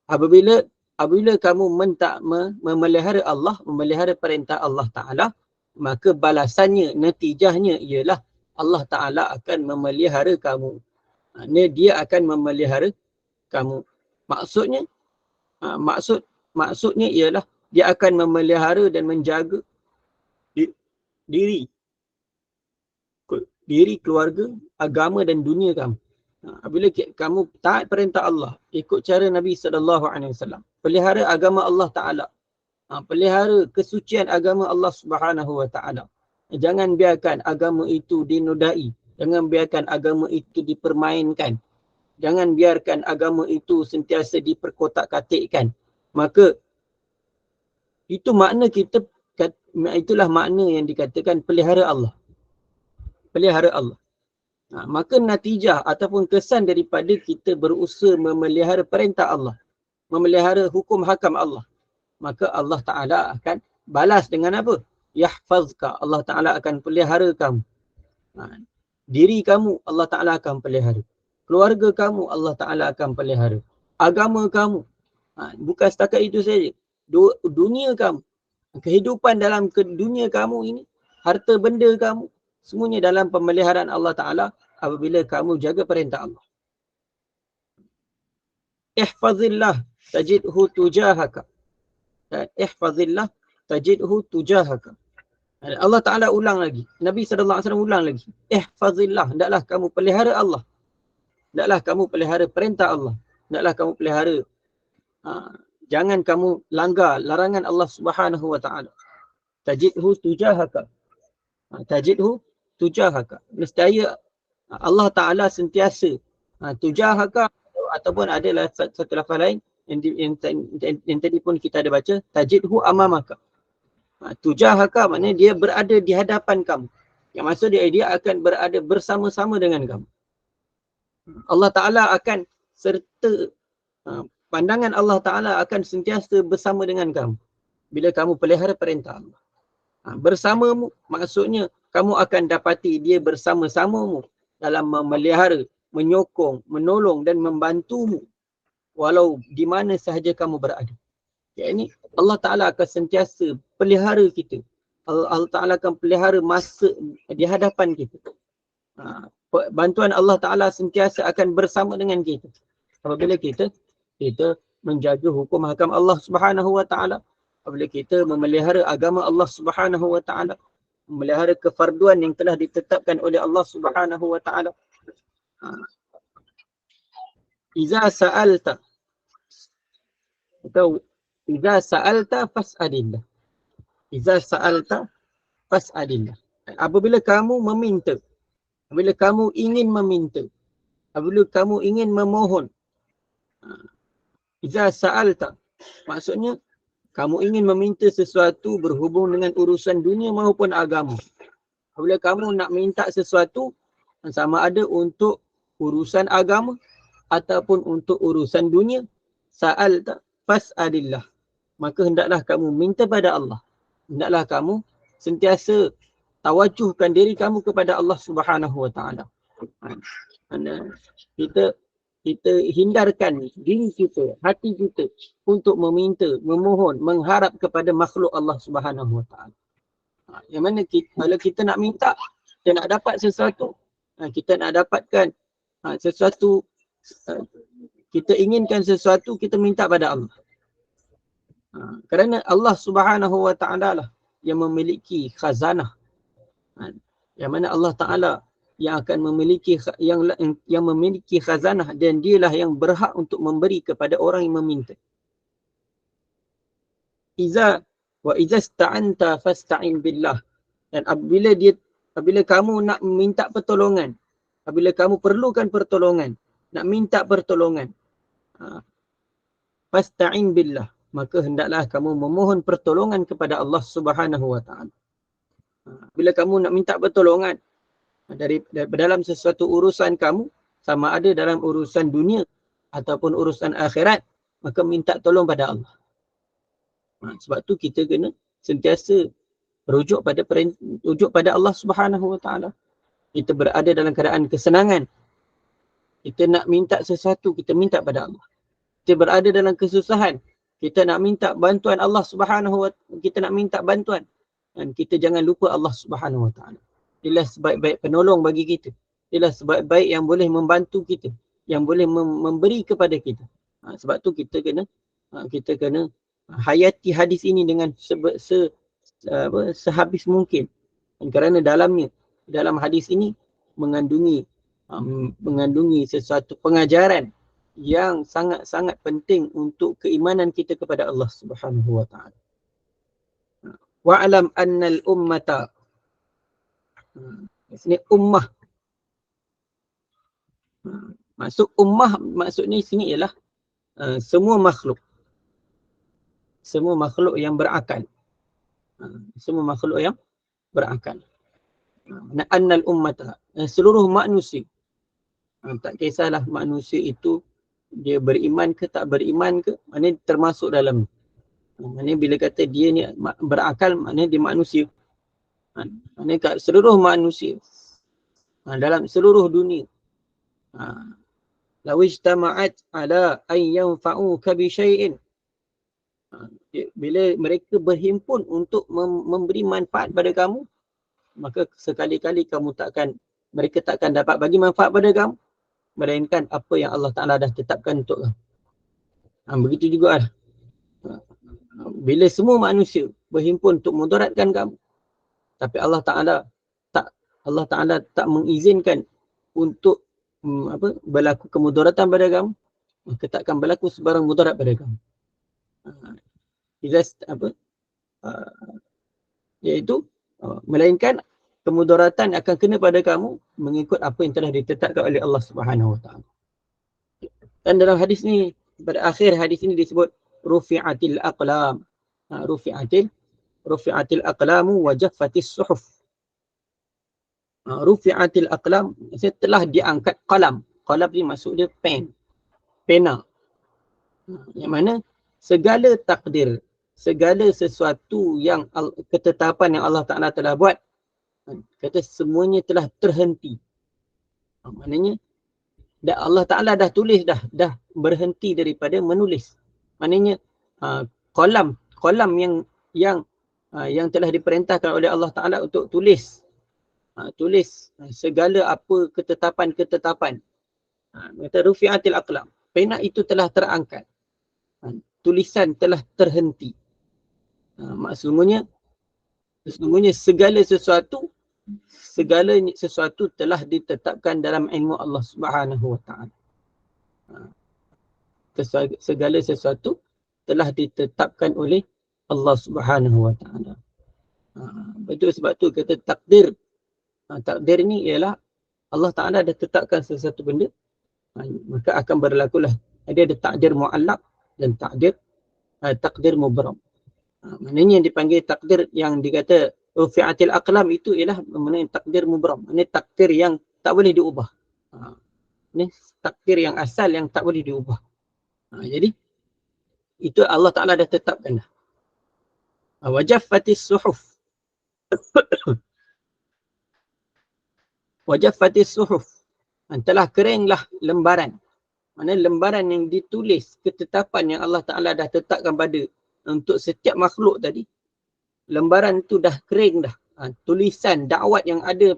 Apabila kamu memelihara Allah, memelihara perintah Allah Ta'ala, maka balasannya, natijahnya ialah Allah Ta'ala akan memelihara kamu. Dia akan memelihara kamu. Maksudnya ialah dia akan memelihara dan menjaga diri, keluarga, agama dan dunia kamu. Bila kamu taat perintah Allah, ikut cara Nabi SAW, pelihara agama Allah Ta'ala, pelihara kesucian agama Allah Subhanahu Wa Ta'ala. Jangan biarkan agama itu dinodai, jangan biarkan agama itu dipermainkan, jangan biarkan agama itu sentiasa diperkotak-katikkan. Maka itulah makna yang dikatakan pelihara Allah. Pelihara Allah. Maka natijah ataupun kesan daripada kita berusaha memelihara perintah Allah, memelihara hukum hakam Allah, maka Allah Ta'ala akan balas dengan apa? Yahfazka. Allah Ta'ala akan pelihara kamu. Diri kamu Allah Ta'ala akan pelihara. Keluarga kamu Allah Ta'ala akan pelihara. Agama kamu. Bukan setakat itu saja. Dunia kamu. Kehidupan dalam dunia kamu ini, harta benda kamu, semuanya dalam pemeliharaan Allah Ta'ala apabila kamu jaga perintah Allah. Ihfazillah tajidhu tujahaka. Ihfazillah tajidhu tujahaka. Allah Ta'ala ulang lagi. Nabi SAW ulang lagi. Ihfazillah. Hendaklah kamu pelihara Allah. Hendaklah kamu pelihara perintah Allah. Hendaklah kamu pelihara. Jangan kamu langgar larangan Allah Subhanahu Wa Ta'ala. Tajidhu tujahaka. Tajidhu tujahaka. Nescaya Allah Ta'ala sentiasa tujahaka, ataupun adalah satu lafaz lain yang tadi pun kita ada baca, tajidhu amamaka. Tujahaka maknanya dia berada di hadapan kamu. Yang maksud dia akan berada bersama-sama dengan kamu. Allah Ta'ala akan serta, pandangan Allah Ta'ala akan sentiasa bersama dengan kamu bila kamu pelihara perintah Allah. Bersamamu maksudnya kamu akan dapati dia bersama-samamu dalam memelihara, menyokong, menolong dan membantumu walau di mana sahaja kamu berada. Ini Allah Ta'ala akan sentiasa pelihara kita. Allah Ta'ala akan pelihara masa di hadapan kita. Bantuan Allah Ta'ala sentiasa akan bersama dengan kita. Apabila kita menjaga hukum hakam Allah Subhanahu Wa Ta'ala. Apabila kita memelihara agama Allah Subhanahu Wa Ta'ala. Memelihara kefarduan yang telah ditetapkan oleh Allah Subhanahu Wa Ta'ala. Iza sa'alta. Atau Iza sa'alta fas'alillah. Iza sa'alta fas'alillah. Apabila kamu meminta, apabila kamu ingin meminta, apabila kamu ingin memohon. Iza sa'alta. Maksudnya, kamu ingin meminta sesuatu berhubung dengan urusan dunia maupun agama. Apabila kamu nak minta sesuatu, sama ada untuk urusan agama ataupun untuk urusan dunia, sa'alta fas'alillah. Maka hendaklah kamu minta pada Allah. Hendaklah kamu sentiasa tawajuhkan diri kamu kepada Allah Subhanahu Wa Ta'ala. Kita hindarkan diri kita, hati kita untuk meminta, memohon, mengharap kepada makhluk Allah Subhanahu Wa Ta'ala. Yang mana kalau kita nak minta, kita nak dapat sesuatu, kita nak dapatkan sesuatu, kita inginkan sesuatu, kita minta pada Allah. Kerana Allah Subhanahu Wa Ta'ala lah yang memiliki khazanah. Yang mana Allah Ta'ala yang akan memiliki yang memiliki khazanah, dan dialah yang berhak untuk memberi kepada orang yang meminta. Iza sta'anta fasta'in billah. Dan apabila kamu nak minta pertolongan, apabila kamu perlukan pertolongan, nak minta pertolongan, fasta'in billah, maka hendaklah kamu memohon pertolongan kepada Allah Subhanahu Wa Ta'ala. Bila kamu nak minta pertolongan dari dalam sesuatu urusan kamu, sama ada dalam urusan dunia ataupun urusan akhirat, maka minta tolong pada Allah. Sebab tu kita kena sentiasa rujuk pada Allah Subhanahu Wa Ta'ala. Kita berada dalam keadaan kesenangan, kita nak minta sesuatu, kita minta pada Allah. Kita berada dalam kesusahan, kita nak minta bantuan Allah Subhanahu Wa Ta'ala, kita nak minta bantuan. Dan kita jangan lupa Allah Subhanahu Wa Ta'ala. Dialah sebaik-baik penolong bagi kita. Dialah sebaik-baik yang boleh membantu kita, yang boleh memberi kepada kita. Sebab tu kita kena hayati hadis ini dengan sehabis mungkin. Dan kerana dalam hadis ini mengandungi sesuatu pengajaran yang sangat-sangat penting untuk keimanan kita kepada Allah Subhanahu Wa Ta'ala. Wa'alam annal ummata. Sini ummah. Maksudnya sini ialah semua makhluk. Semua makhluk yang berakal. Semua makhluk yang berakal. Annal ummata. Seluruh manusia. Tak kisahlah manusia itu dia beriman ke tak beriman ke, maknanya termasuk dalam. Maknanya bila kata dia ni berakal, maknanya dia manusia. Maknanya kat seluruh manusia, dalam seluruh dunia, law ijtama'at ala an yanfa'uka bi syai'in, bila mereka berhimpun untuk memberi manfaat pada kamu, maka sekali-kali mereka takkan dapat bagi manfaat pada kamu, melainkan apa yang Allah Ta'ala dah tetapkan untuk kamu. Begitu juga lah. Bila semua manusia berhimpun untuk mudaratkan kamu, tapi Allah Ta'ala tak mengizinkan untuk berlaku kemudaratan pada kamu, maka takkan berlaku sebarang mudarat pada kamu. Iaitu melainkan kemudaratan akan kena pada kamu mengikut apa yang telah ditetapkan oleh Allah Subhanahu Wa Taala. Dan dalam hadis ni, pada akhir hadis ini disebut rufi'atil aqlam. Rufi'atil aqlamu wa jaffatis suhuf. Rufi'atil aqlam, telah diangkat qalam. Qalam ni maksud dia pena. Yang mana segala takdir, segala sesuatu yang ketetapan yang Allah Ta'ala telah buat, kata semuanya telah terhenti. Maknanya Allah Ta'ala dah tulis, dah berhenti daripada menulis. Maknanya kolam yang telah diperintahkan oleh Allah Ta'ala untuk tulis segala apa ketetapan. Kata rufi'atil aqlam, pena itu telah terangkat, tulisan telah terhenti. Maksudnya segala sesuatu telah ditetapkan dalam ilmu Allah Subhanahu Wa Taala. Segala sesuatu telah ditetapkan oleh Allah Subhanahu Wa Taala. Betul, sebab tu kata takdir. Takdir ni ialah Allah Ta'ala dah tetapkan sesuatu benda, maka akan berlakulah. Dia ada takdir mu'allaq dan takdir mubram. Maknanya yang dipanggil takdir yang dikata rufi'atil aqlam itu ialah mengenai takdir mubram. Ini takdir yang tak boleh diubah. Ini takdir yang asal yang tak boleh diubah. Jadi itu Allah Ta'ala dah tetapkan dah. Wajaffatis suhuf. Wajaffatis suhuf. Telah keringlah lembaran. Maksudnya lembaran yang ditulis ketetapan yang Allah Ta'ala dah tetapkan pada untuk setiap makhluk tadi. Lembaran tu dah kering dah. Tulisan dakwat yang ada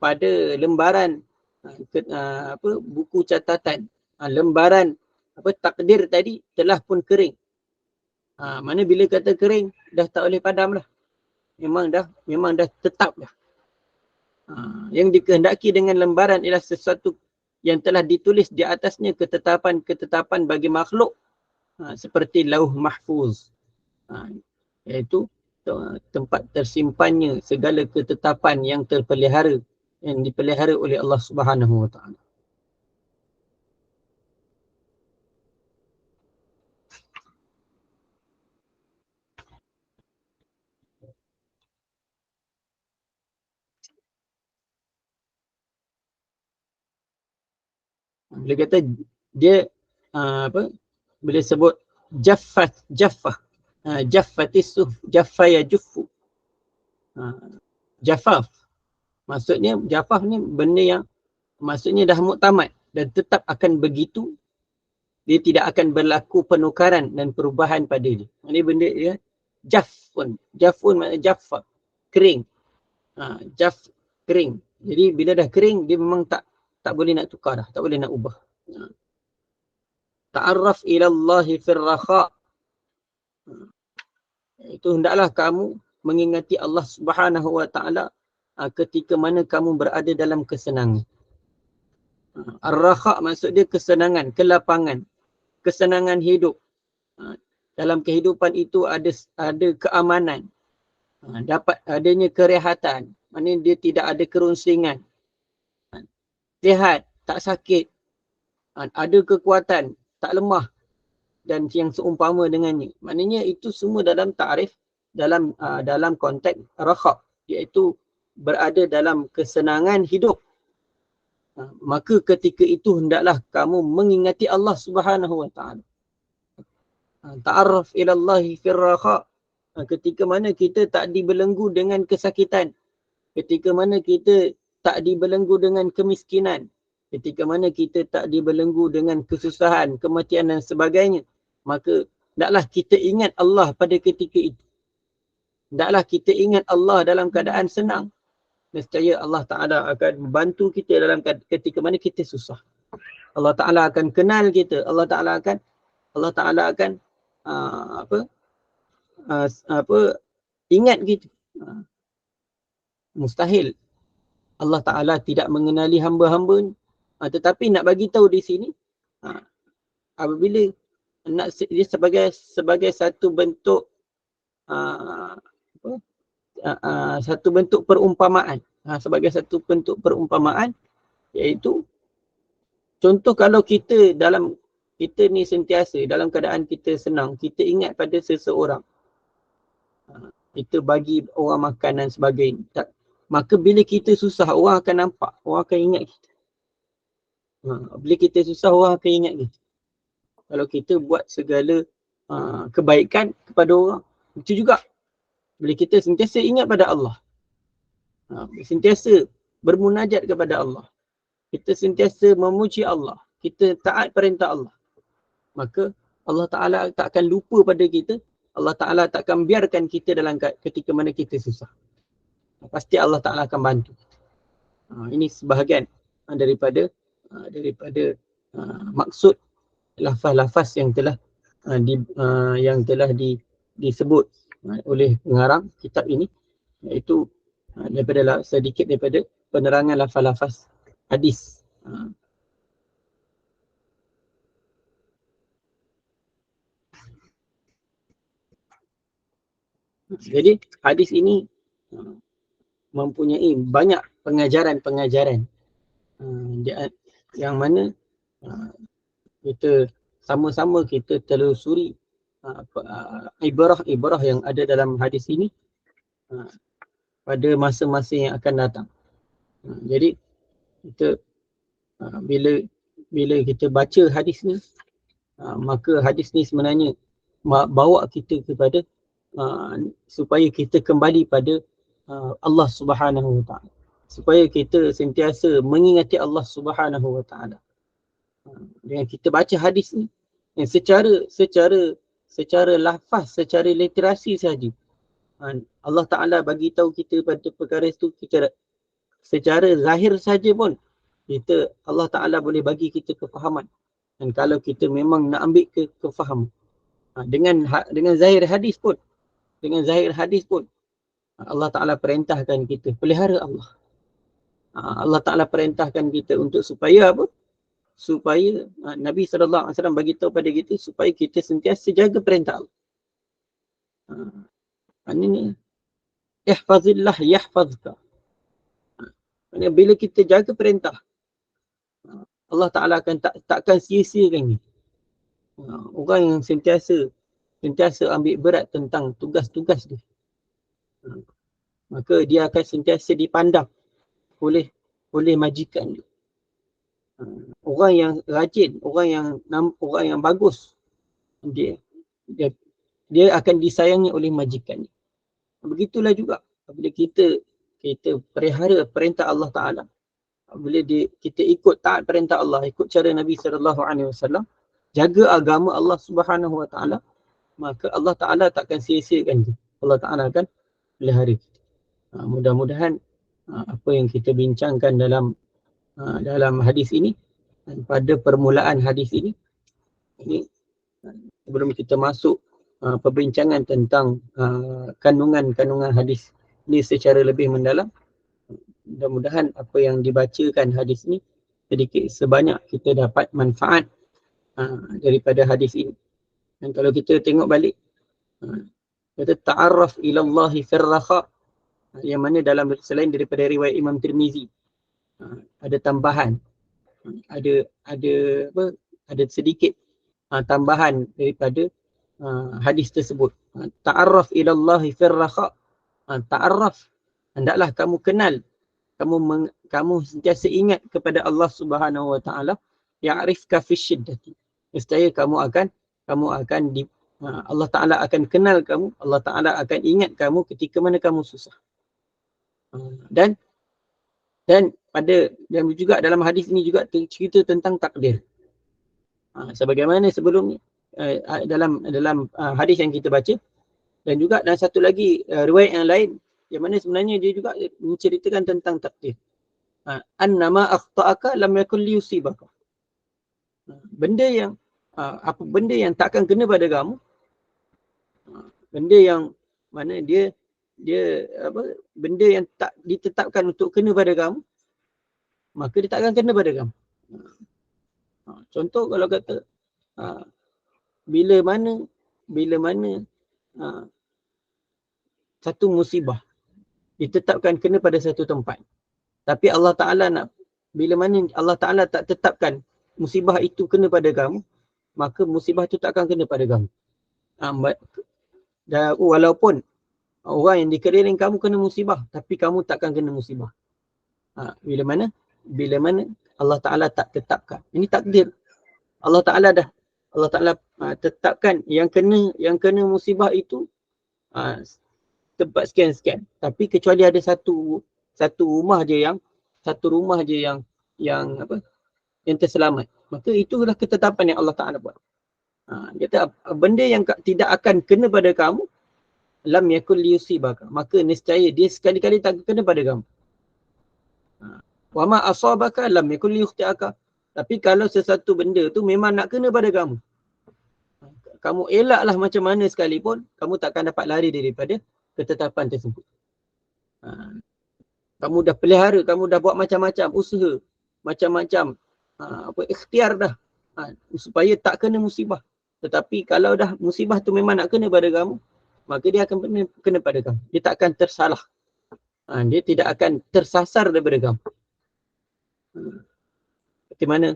pada lembaran buku catatan, lembaran takdir tadi telah pun kering. Mana bila kata kering, dah tak boleh padam dah. Memang dah tetap dah. Yang dikehendaki dengan lembaran ialah sesuatu yang telah ditulis di atasnya ketetapan bagi makhluk, seperti lauh mahfuz, iaitu tempat tersimpannya segala ketetapan yang terpelihara, yang dipelihara oleh Allah Subhanahu Wa Taala. Bila kata dia bila sebut jaffah, jaffatis suhuf, jaffa yajuffu. Jafaf, maksudnya jafaf ni benda yang maksudnya dah muktamad dan tetap akan begitu. Dia tidak akan berlaku penukaran dan perubahan pada dia. Ini benda dia jafun maknanya jaffa, kering. Kering. Jadi bila dah kering, dia memang tak boleh nak tukar dah, tak boleh nak ubah. Ta'arraf ila Allahi fir rakha. Itu hendaklah kamu mengingati Allah Subhanahu Wa Taala ketika mana kamu berada dalam kesenangan. Ar-rakha maksud dia kesenangan, kelapangan, kesenangan hidup. Dalam kehidupan itu ada keamanan. Dapat adanya kerehatan. Maknanya dia tidak ada kerunsingan. Sihat, tak sakit. Ada kekuatan, tak lemah. Dan yang seumpama dengannya. Maknanya itu semua dalam ta'rif, dalam konteks rakha, iaitu berada dalam kesenangan hidup. Maka ketika itu hendaklah kamu mengingati Allah Subhanahu Wa Taala. Ta'arraf ila Allahi fir rakha. Ketika mana kita tak dibelenggu dengan kesakitan, ketika mana kita tak dibelenggu dengan kemiskinan, ketika mana kita tak dibelenggu dengan kesusahan, kematian dan sebagainya, maka Hendaklah kita ingat Allah pada ketika itu. Hendaklah kita ingat Allah dalam keadaan senang. Nescaya Allah Ta'ala akan membantu kita dalam ketika mana kita susah. Allah Ta'ala akan kenal kita. Allah Ta'ala akan ingat kita. Mustahil Allah Ta'ala tidak mengenali hamba-hamba ni. Tetapi nak bagi tahu di sini, apabila dia sebagai satu bentuk satu bentuk perumpamaan. Sebagai satu bentuk perumpamaan, iaitu contoh kalau kita ni sentiasa dalam keadaan kita senang, kita ingat pada seseorang, kita bagi orang makan dan sebagainya, maka bila kita susah, orang akan nampak, orang akan ingat kita. Bila kita susah, orang akan ingat kita. Kalau kita buat segala kebaikan kepada orang, itu juga bila kita sentiasa ingat pada Allah, sentiasa bermunajat kepada Allah, kita sentiasa memuji Allah, kita taat perintah Allah, maka Allah Ta'ala tak akan lupa pada kita. Allah Ta'ala tak akan biarkan kita dalam ketika mana kita susah. Pasti Allah Ta'ala akan bantu. Ini sebahagian daripada maksud lafaz-lafaz yang telah disebut oleh pengarang kitab ini, iaitu sedikit daripada penerangan lafaz-lafaz hadis. Jadi hadis ini mempunyai banyak pengajaran-pengajaran yang mana kita sama-sama kita telusuri ibarah-ibarah yang ada dalam hadis ini pada masa-masa yang akan datang. Jadi kita bila kita baca hadis ni, maka hadis ni sebenarnya bawa kita kepada supaya kita kembali pada Allah Subhanahu Wa Taala, supaya kita sentiasa mengingati Allah Subhanahu Wa Taala. Dengan kita baca hadis ni, secara lafaz, secara literasi saja, Allah Ta'ala bagi tahu kita pada perkara itu, kita secara zahir saja pun Allah Ta'ala boleh bagi kita kefahaman. Dan kalau kita memang nak ambil kefahaman, dengan zahir hadis pun, Allah Ta'ala perintahkan kita pelihara Allah. Allah Ta'ala perintahkan kita untuk supaya apa? Supaya Nabi SAW bagi tahu pada kita supaya kita sentiasa jaga perintah Allah. Ini ihfazillah yahfazka. Bila kita jaga perintah, Allah Ta'ala akan takkan sia-siakan kita. Orang yang sentiasa ambil berat tentang tugas-tugas dia, maka dia akan sentiasa dipandang oleh majikan dia. Orang yang rajin, orang yang bagus, dia akan disayangi oleh majikannya. Begitulah juga bila kita pelihara perintah Allah Ta'ala, bila kita ikut taat perintah Allah, ikut cara Nabi SAW, jaga agama Allah Subhanahu Wa Ta'ala, maka Allah Ta'ala takkan sia-siakan kita. Allah Ta'ala akan pelihara kita. Mudah-mudahan apa yang kita bincangkan dalam hadis ini, dan pada permulaan hadis ini, sebelum kita masuk perbincangan tentang kandungan hadis ini secara lebih mendalam, mudah-mudahan apa yang dibacakan hadis ini sedikit sebanyak kita dapat manfaat daripada hadis ini. Dan kalau kita tengok balik, kata ta'arraf ila Allah fir raha, yang mana dalam selain daripada riwayat Imam Tirmizi, ada tambahan, ada sedikit tambahan daripada hadis tersebut. Ta'arraf ila Allah fir raha, ta'arraf, hendaklah kamu kenal, kamu sentiasa ingat kepada Allah Subhanahu Wa Ta'ala, ya'rifka fi syiddati, nescaya Allah Ta'ala akan kenal kamu, Allah Ta'ala akan ingat kamu ketika mana kamu susah. Dan juga dalam hadis ini juga cerita tentang takdir. Sebagaimana sebelumnya, dalam hadis yang kita baca, dan juga dan satu lagi riwayat yang lain yang mana sebenarnya dia juga menceritakan tentang takdir. Annama akhta'aka lam yakul liyusibaka. Benda yang benda yang takkan kena pada kamu, benda yang mana dia benda yang tak ditetapkan untuk kena pada kamu, maka dia takkan kena pada kamu. Contoh kalau kata bila mana satu musibah ditetapkan kena pada satu tempat, tapi Allah Ta'ala bila mana Allah Ta'ala tak tetapkan musibah itu kena pada kamu, maka musibah itu tak akan kena pada kamu. Walaupun orang yang dikeliling kamu kena musibah, tapi kamu takkan kena musibah. Bila mana Allah Ta'ala tak tetapkan. Ini takdir. Allah Ta'ala tetapkan yang kena musibah itu tempat sekian-sekian. Tapi kecuali ada satu rumah je yang terselamat. Maka itulah ketetapan yang Allah Ta'ala buat. Dia kata benda yang tidak akan kena pada kamu, lam yakul liyusibaka, maka niscaya dia sekali-kali tak kena pada kamu. Wa ma asabaka lam yakul liyukhti'aka. Tapi kalau sesuatu benda tu memang nak kena pada kamu, kamu elaklah macam mana sekalipun, kamu takkan dapat lari daripada ketetapan tersebut. Kamu dah pelihara, kamu dah buat macam-macam usaha, macam-macam ikhtiar dah supaya tak kena musibah. Tetapi kalau dah musibah tu memang nak kena pada kamu, maka dia akan kena pada kamu. Dia tak akan tersalah. Dia tidak akan tersasar daripada kamu. Seperti mana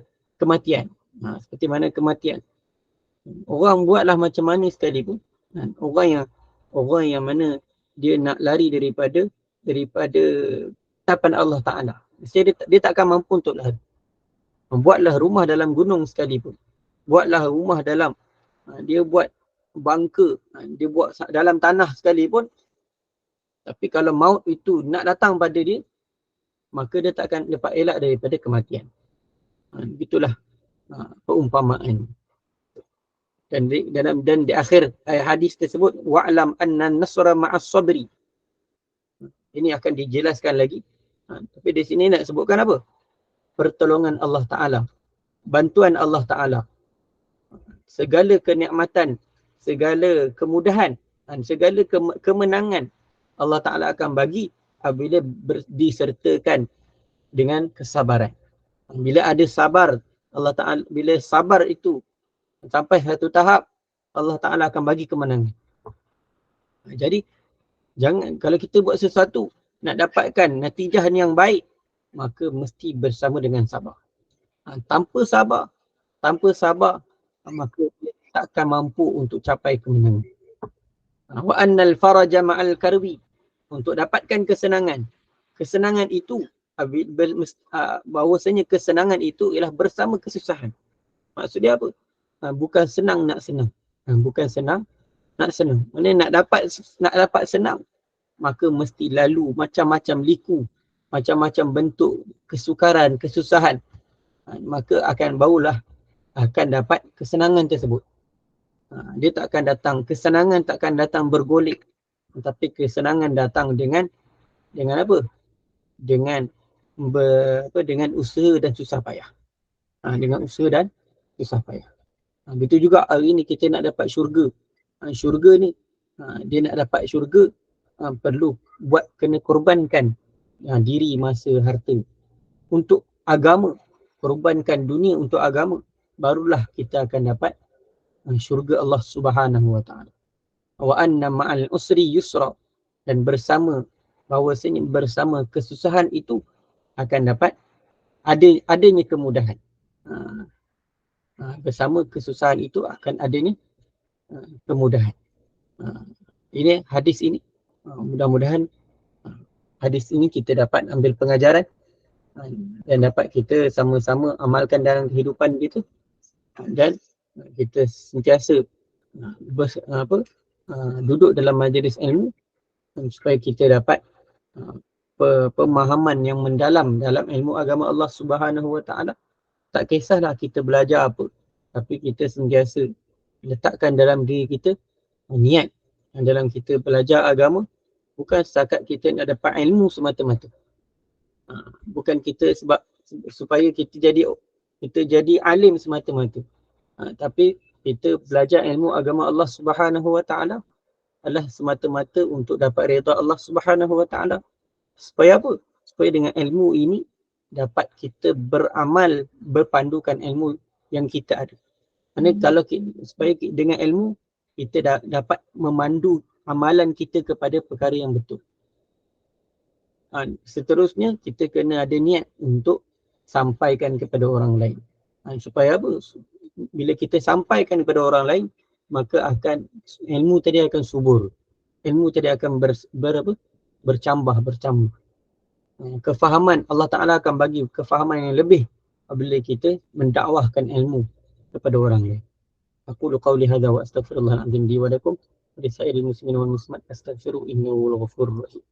kematian. Orang buatlah macam mana sekalipun, orang yang mana dia nak lari daripada tapan Allah Ta'ala, dia tak akan mampu untuk lari. Buatlah rumah dalam gunung sekalipun, buatlah rumah dalam, dia buat bangka, dia buat dalam tanah sekalipun, tapi kalau maut itu nak datang pada dia, maka dia tak akan dapat elak daripada kematian. Begitulah perumpamaan. Dan di akhir hadis tersebut, wa'lam anna nasra ma'as sabri. Ini akan dijelaskan lagi. Tapi di sini nak sebutkan apa? Pertolongan Allah Ta'ala, bantuan Allah Ta'ala, segala kenikmatan, segala kemudahan dan segala kemenangan Allah Ta'ala akan bagi apabila disertakan dengan kesabaran. Bila ada sabar, Allah Ta'ala, bila sabar itu sampai satu tahap, Allah Ta'ala akan bagi kemenangan. Jadi jangan, kalau kita buat sesuatu nak dapatkan natijah yang baik, maka mesti bersama dengan sabar. Tanpa sabar, maka tak akan mampu untuk capai kemenangan. Wa annal faraja ma'al karbi. Untuk dapatkan kesenangan itu, bahawasanya kesenangan itu ialah bersama kesusahan. Maksudnya apa? Bukan senang nak senang. Bukan senang nak senang. Maksudnya nak dapat senang, maka mesti lalu macam-macam liku, macam-macam bentuk kesukaran, kesusahan. Maka barulah akan dapat kesenangan tersebut. Dia tak akan datang, kesenangan tak akan datang bergolek, tetapi kesenangan datang dengan apa? Dengan usaha dan susah payah. Dengan usaha dan susah payah. Begitu juga hari ni kita nak dapat syurga. Syurga ni, dia nak dapat syurga, perlu kena korbankan diri, masa, harta untuk agama. Korbankan dunia untuk agama, barulah kita akan dapat syurga Allah Subhanahu Wa Ta'ala. Wa anna ma'al usri yusra. Dan bahawasanya bersama kesusahan itu akan dapat adanya kemudahan. Bersama kesusahan itu akan adanya kemudahan. Ini hadis ini, mudah-mudahan hadis ini kita dapat ambil pengajaran dan dapat kita sama-sama amalkan dalam kehidupan kita, dan kita sentiasa duduk dalam majlis ilmu supaya kita dapat pemahaman yang mendalam dalam ilmu agama Allah Subhanahu Wa Ta'ala. Tak kisahlah kita belajar apa, tapi kita sentiasa letakkan dalam diri kita niat dalam kita belajar agama, bukan setakat kita nak dapat ilmu semata-mata. Bukan kita sebab supaya kita jadi alim semata-mata. Tapi kita belajar ilmu agama Allah Subhanahu Wa Taala adalah semata-mata untuk dapat redha Allah Subhanahu Wa Taala. Supaya apa? Supaya dengan ilmu ini dapat kita beramal berpandukan ilmu yang kita ada. Kalau supaya dengan ilmu kita dapat memandu amalan kita kepada perkara yang betul. Seterusnya kita kena ada niat untuk sampaikan kepada orang lain. Supaya apa? Bila kita sampaikan kepada orang lain, maka ilmu tadi akan subur. Ilmu tadi akan bercambah. Kefahaman, Allah Ta'ala akan bagi kefahaman yang lebih apabila kita mendakwahkan ilmu kepada orang lain. Aku qawli hadza wa astaghfirullahal azim li wa lakum wa li sa'iril muslimin wal muslimat astaghfiru innahu huwal ghafurur rahim.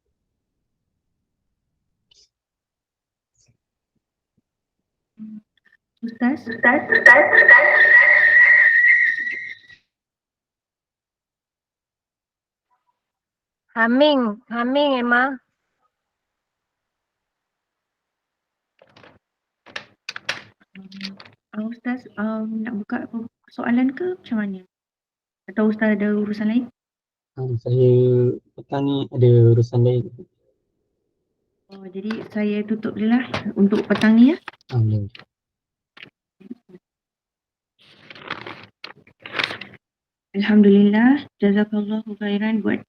Ustaz. Haming Emma. Ustaz nak buka soalan ke macam mana? Atau Ustaz ada urusan lain? Saya petang ni ada urusan lain. Jadi saya tutup je lah untuk petang ni ya. Boleh. Alhamdulillah, jazakallahu khairan buat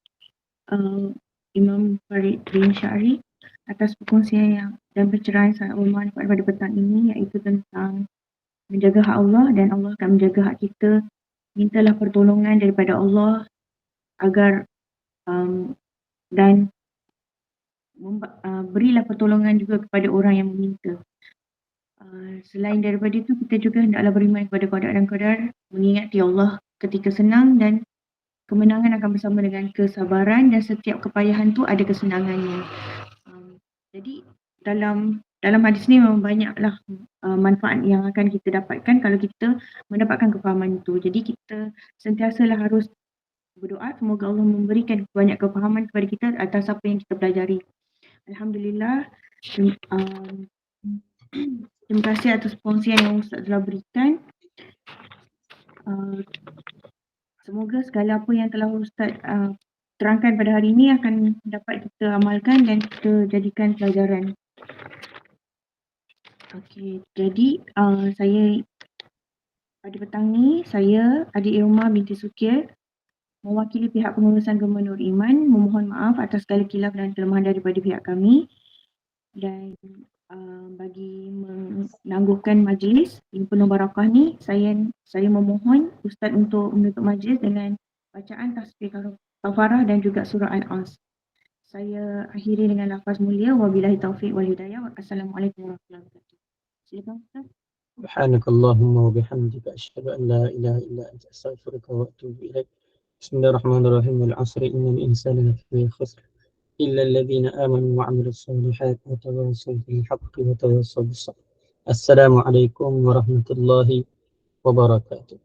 Imam Farid bin Syari atas perkongsian dan pencerahan sangat bermanfaat pada petang ini, iaitu tentang menjaga hak Allah dan Allah akan menjaga hak kita. Mintalah pertolongan daripada Allah agar dan berilah pertolongan juga kepada orang yang meminta. Selain daripada itu, kita juga hendaklah beriman kepada qada dan qadar, mengingati Allah ketika senang, dan kemenangan akan bersama dengan kesabaran, dan setiap kepayahan tu ada kesenangannya. Jadi dalam hadis ni memang banyaklah manfaat yang akan kita dapatkan kalau kita mendapatkan kefahaman itu. Jadi kita sentiasalah harus berdoa semoga Allah memberikan banyak kefahaman kepada kita atas apa yang kita pelajari. Alhamdulillah. Terima kasih atas perkongsian yang Ustaz telah berikan. Semoga segala apa yang telah Ustaz terangkan pada hari ini akan dapat kita amalkan dan kita jadikan pelajaran. Okey, jadi saya pada petang ni, saya Adik Irma binti Sukir mewakili pihak pengurusan Gemma Nur Iman memohon maaf atas segala khilaf dan kelemahan daripada pihak kami, dan bagi menangguhkan majlis yang penuh barakah ni, saya memohon Ustaz untuk menutup majlis dengan bacaan tasbih kafarah dan juga surah Al-As. Saya akhiri dengan lafaz mulia, wabillahi taufiq wal hidayah. Assalamualaikum warahmatullahi wabarakatuh. Silakan Ustaz. Subhanakallahumma wa bihamdika asyhadu an la ilaha illa anta astaghfiruka wa atubu ilaik. Bismillahirrahmanirrahim. Wal 'asri innal insana lafi khusr illa alladhina amanu wa 'amilus solihati wa tawassaw bil haqqi wa tawassaw bis sabr. Assalamualaikum warahmatullahi wabarakatuh.